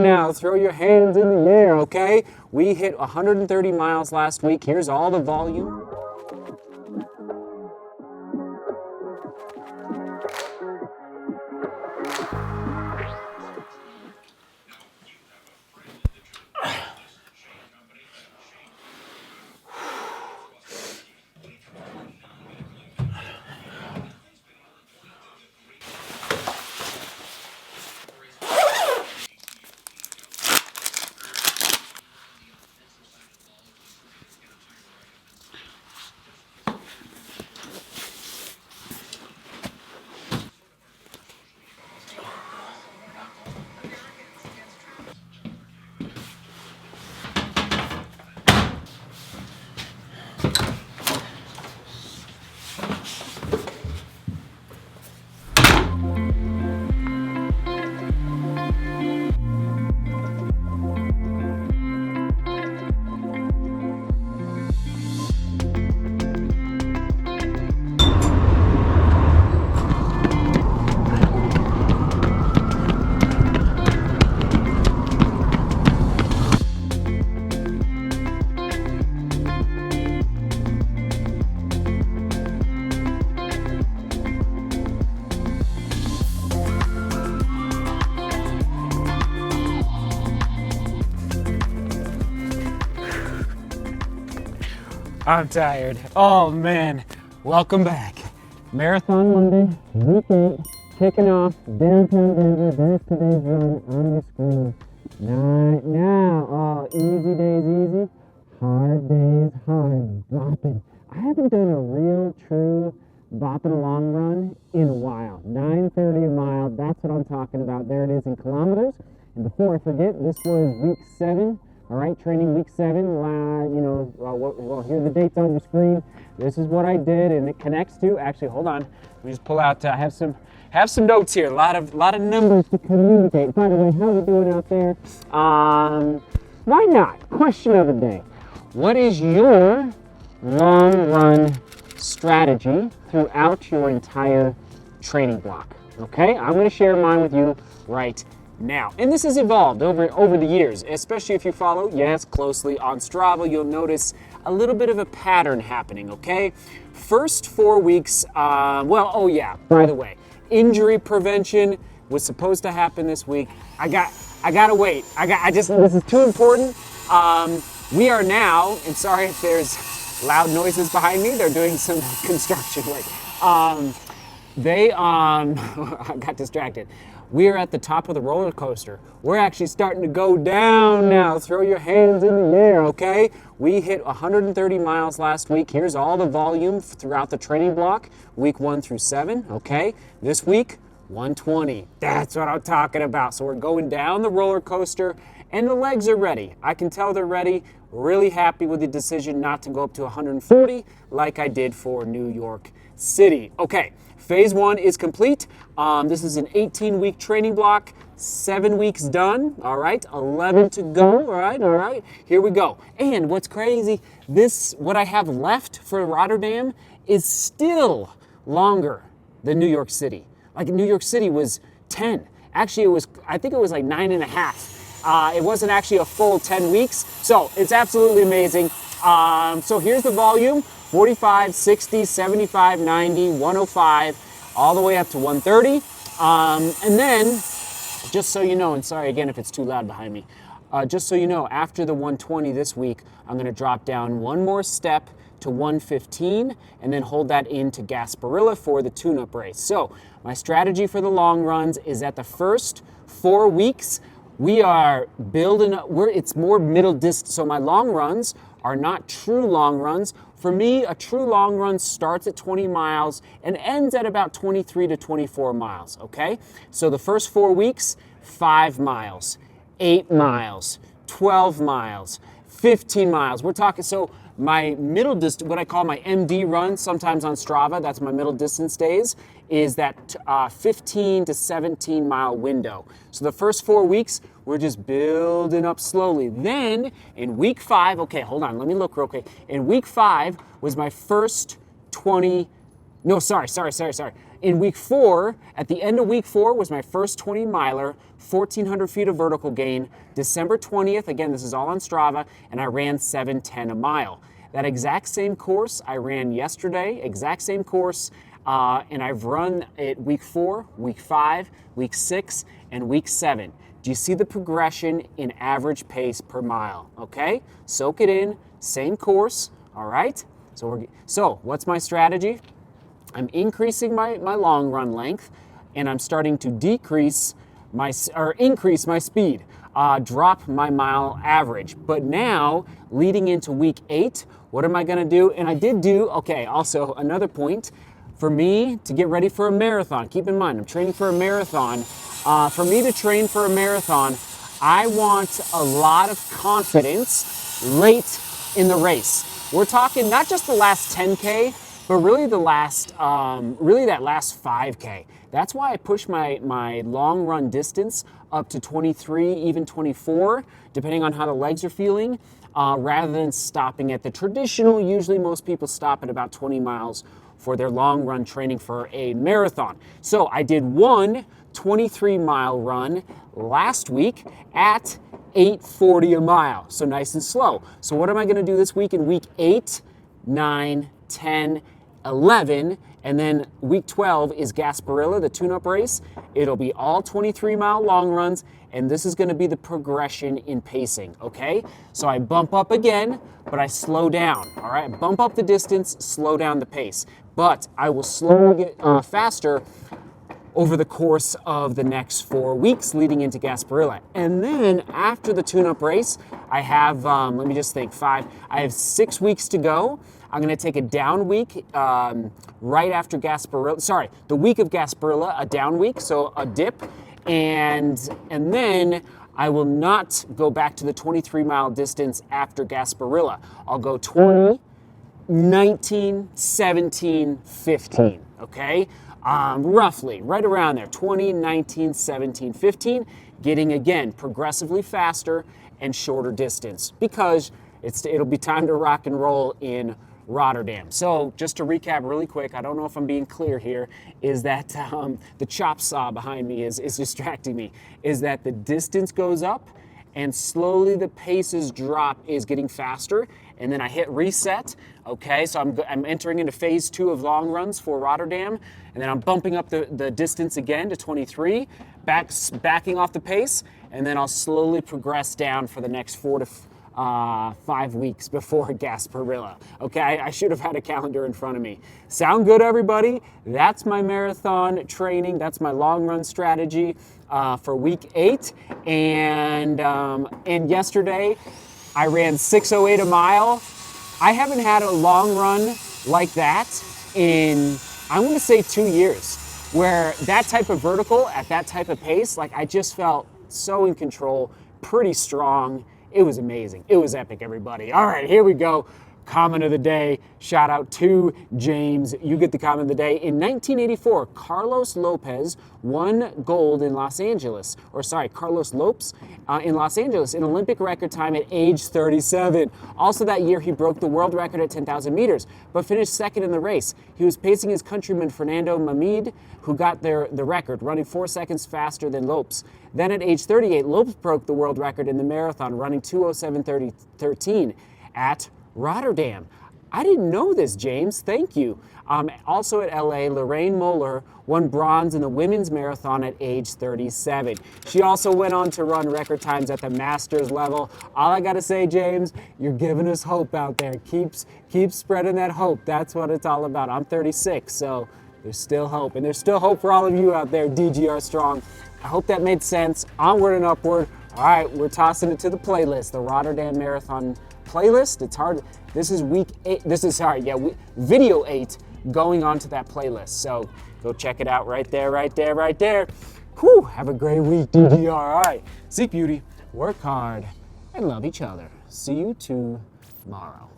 now. Throw your hands in the air, okay? We hit 130 miles last week. Here's all the volume. I'm tired. Oh man, welcome back. Marathon Monday, week 8, kicking off downtown Denver. There's today's run on the screen. Right now, oh, easy days easy, hard days hard. Bopping. I haven't done a real true bopping long run in a while. 9:30 a mile, that's what I'm talking about. There it is in kilometers. And before I forget, this was week 7. All right, training week 7, well, here are the dates on your screen. This is what I did, and it connects to, actually, hold on. Let me just pull out, I have some notes here, a lot of numbers to communicate. By the way, how are you doing out there? Why not? Question of the day. What is your long run strategy throughout your entire training block? Okay, I'm gonna share mine with you right now. And this has evolved over the years, especially if you follow, yes, closely on Strava, you'll notice a little bit of a pattern happening, okay? First 4 weeks, by the way, injury prevention was supposed to happen this week. I gotta wait. This is too important. We are now, and sorry if there's loud noises behind me, they're doing some construction work. I got distracted. We are at the top of the roller coaster. We're actually starting to go down now. Throw your hands in the air, okay? We hit 130 miles last week. Here's all the volume throughout the training block, week 1 through 7, okay? This week, 120. That's what I'm talking about. So we're going down the roller coaster, and the legs are ready. I can tell they're ready. Really happy with the decision not to go up to 140 like I did for New York City. Okay. Phase 1 is complete. This is an 18-week training block, 7 weeks done, all right, 11 to go, all right, here we go. And what's crazy, what I have left for Rotterdam is still longer than New York City. Like New York City was 10. Actually, I think it was like 9.5. It wasn't actually a full 10 weeks, so it's absolutely amazing. So here's the volume. 45, 60, 75, 90, 105, all the way up to 130. And then, just so you know, and sorry again if it's too loud behind me, just so you know, after the 120 this week, I'm going to drop down one more step to 115 and then hold that into Gasparilla for the tune-up race. So my strategy for the long runs is that the first 4 weeks, we are building up, it's more middle distance. So my long runs are not true long runs. For me, a true long run starts at 20 miles and ends at about 23 to 24 miles, okay? So the first 4 weeks, 5 miles, 8 miles, 12 miles, 15 miles. We're talking, so my middle distance, what I call my MD run, sometimes on Strava, that's my middle distance days, is that 15 to 17 mile window. So the first 4 weeks, we're just building up slowly. Then in week 5, okay, hold on, let me look real quick. In week 5 was my first 20, no, sorry. In week 4, at the end of week 4 was my first 20 miler, 1,400 feet of vertical gain. December 20th, again, this is all on Strava, and I ran 7:10 a mile. That exact same course I ran yesterday, exact same course, and I've run it week 4, week 5, week 6, and week 7. Do you see the progression in average pace per mile? Okay, soak it in, same course, all right? So what's my strategy? I'm increasing my long run length, and I'm starting to increase my speed, drop my mile average. But now, leading into week 8, what am I gonna do? And I did do, okay, also another point, for me to get ready for a marathon, keep in mind, I'm training for a marathon. For me to train for a marathon, I want a lot of confidence late in the race. We're talking not just the last 10K, but really the last, that last 5K. That's why I push my long run distance up to 23, even 24, depending on how the legs are feeling, rather than stopping at the traditional. Usually most people stop at about 20 miles for their long run training for a marathon. So I did one 23-mile run last week at 8:40 a mile, so nice and slow. So what am I gonna do this week in week 8, 9, 10, 11, and then week 12 is Gasparilla, the tune-up race. It'll be all 23-mile long runs, and this is gonna be the progression in pacing, okay? So I bump up again, but I slow down, all right? Bump up the distance, slow down the pace. But I will slowly get faster over the course of the next 4 weeks leading into Gasparilla. And then after the tune-up race, I have, let me just think, I have 6 weeks to go. I'm gonna take a down week right after Gasparilla, the week of Gasparilla, a down week, so a dip. And then I will not go back to the 23-mile distance after Gasparilla. I'll go 20, 19, 17, 15, okay? Roughly, right around there, 20, 19, 17, 15, getting, again, progressively faster and shorter distance because it'll be time to rock and roll in Rotterdam. So just to recap really quick, I don't know if I'm being clear here, is that the chop saw behind me is distracting me, is that the distance goes up and slowly the paces drop, is getting faster, and then I hit reset, okay? So I'm entering into phase 2 of long runs for Rotterdam, and then I'm bumping up the distance again to 23, backing off the pace, and then I'll slowly progress down for the next 4 to 5 weeks before Gasparilla. Okay, I should have had a calendar in front of me. Sound good, everybody? That's my marathon training. That's my long run strategy for week 8. And yesterday, I ran 6:08 a mile. I haven't had a long run like that in, I'm gonna say 2 years, where that type of vertical at that type of pace, like I just felt so in control, pretty strong. It was amazing. It was epic, everybody. All right, here we go. Comment of the day. Shout out to James. You get the comment of the day. In 1984, Carlos Lopez won gold in Los Angeles. Carlos Lopes in Los Angeles, an Olympic record time at age 37. Also that year, he broke the world record at 10,000 meters, but finished second in the race. He was pacing his countryman Fernando Mamid, who got the record, running 4 seconds faster than Lopes. Then at age 38, Lopes broke the world record in the marathon, running 2:07:13 at Rotterdam. I didn't know this, James. Thank you. Also at LA, Lorraine Moeller won bronze in the women's marathon at age 37. She also went on to run record times at the masters level. All I gotta say, James, you're giving us hope out there. Keep spreading that hope. That's what it's all about. I'm 36, so there's still hope. And there's still hope for all of you out there, DGR Strong. I hope that made sense. Onward and upward. All right, we're tossing it to the playlist, the Rotterdam Marathon playlist. It's hard. This is week 8. Video 8 going on to that playlist. So go check it out right there, right there, right there. Whew, have a great week, DGR. All right, seek beauty, work hard, and love each other. See you tomorrow.